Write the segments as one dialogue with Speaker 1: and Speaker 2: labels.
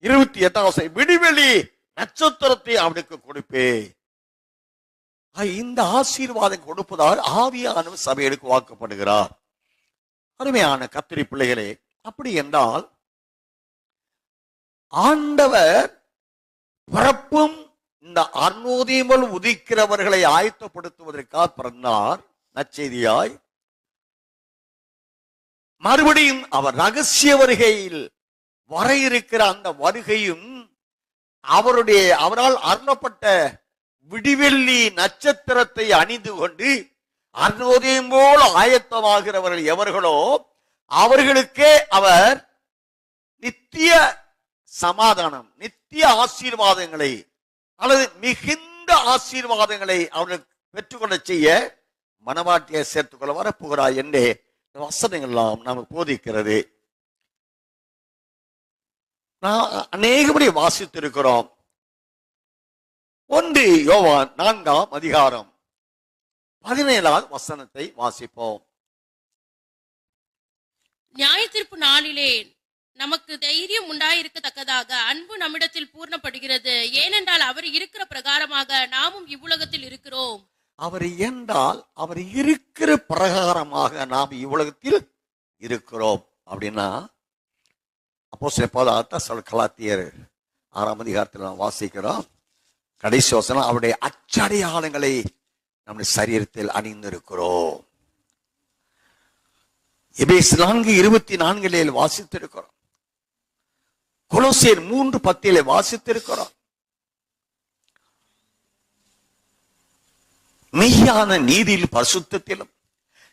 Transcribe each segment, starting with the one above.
Speaker 1: 28 விடிவெளி நட்சத்திரத்தை அவனுக்கு கொடுப்பே. இந்த ஆசீர்வாதம் கொடுப்பதால் ஆவியானவர் சபைகளுக்கு வாக்குப்படுகிறார். அருமையான கர்த்தருடைய பிள்ளைகளே, அப்படி என்றால் ஆண்டவர் பிறப்பும் இந்த அருணோதயமும் உதிக்கிறவர்களை ஆயத்தப்படுத்துவதற்காக பிறந்தார் நற்செய்தியாய். மறுபடியும் அவர் ரகசிய வருகையில் வர இருக்கிற அந்த வருகையும் அவரால் அருளப்பட்ட விடிவெள்ளி நட்சத்திரத்தை அணிந்து கொண்டு அருணோதயம் போல் ஆயத்தமாகிறவர்கள் எவர்களோ அவர்களுக்கே அவர் நித்திய சமாதானம், நித்திய ஆசீர்வாதங்களை அல்லது மிகுந்த ஆசீர்வாதங்களை அவர்கள் பெற்றுக்கொள்ள செய்ய மனவாட்டியை சேர்த்துக்கொள்ள வரப்போகிறார் என்றே வசனங்கள் எல்லாம் நமக்கு போதிக்கிறது. அநேகமுறை வாசித்திருக்கிறோம். 1 யோவான் 4ஆம் அதிகாரம் 17வது வசனத்தை வாசிப்போம்.
Speaker 2: நியாயத்தீர்ப்பு நாளிலே நமக்கு தைரியம் உண்டாயிருக்கத்தக்கதாக அன்பு நம்மிடத்தில் பூர்ணப்படுகிறது. ஏனென்றால் அவர் இருக்கிற பிரகாரமாக நாமும் இவ்வுலகத்தில் இருக்கிறோம்.
Speaker 1: அவர் என்றால் அவர் இருக்கிற பிரகாரமாக நாம் இவ்வுலகத்தில் இருக்கிறோம். அப்படின்னா அப்போஸ்தலர் கலாத்தியர் 6ஆம் அதிகாரத்தில் நாம் வாசிக்கிறோம். கடைசி வசனம், அவருடைய அச்சடையாளங்களை நம்முடைய சரீரத்தில் அணிந்திருக்கிறோம். எபேசியர் 4:24 வாசித்திருக்கிறோம். கொலோசியர் 3:10 வாசித்திருக்கிறோம். மெய்யான நீதியில் பரிசுத்தத்திலும்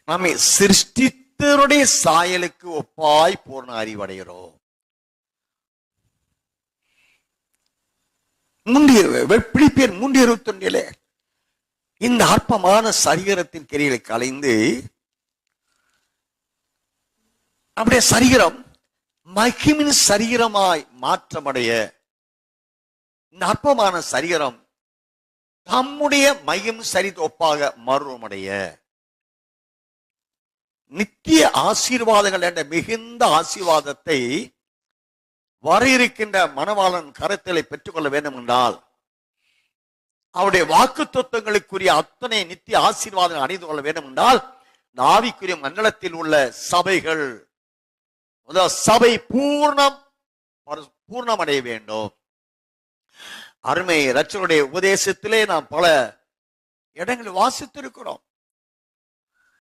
Speaker 1: நம்மை சிருஷ்டித்தருடைய சாயலுக்கு ஒப்பாய் பூர்ண அறிவடைகிறோம். பிலிப்பியர் 3:21 இந்த அற்பமான சரீரத்தின் கிரியைகளை கலைந்து நம்முடைய சரீரம் மகிமின் சரீரமாய் மாற்றமடைய, இந்த அற்பமான சரீரம் நம்முடைய மகிம் சரீரத்தை ஒப்பாக மறுமடைய, நித்திய ஆசீர்வாதங்கள் என்ற மிகுந்த ஆசீர்வாதத்தை வர இருக்கின்ற மணவாளன் கரத்திலே பெற்றுக்கொள்ள வேண்டும் என்றால் அவருடைய வாக்கு தத்துவங்களுக்குரிய அத்தனை நித்திய ஆசீர்வாதங்கள் அணிந்து கொள்ள வேண்டும் என்றால் ஆவிக்குரிய மண்டலத்தில் உள்ள சபைகள், சபை பூர்ணமடைய வேண்டும். அருமை இரட்சகருடைய உபதேசத்திலே நாம் பல இடங்களில் வாசித்திருக்கிறோம்.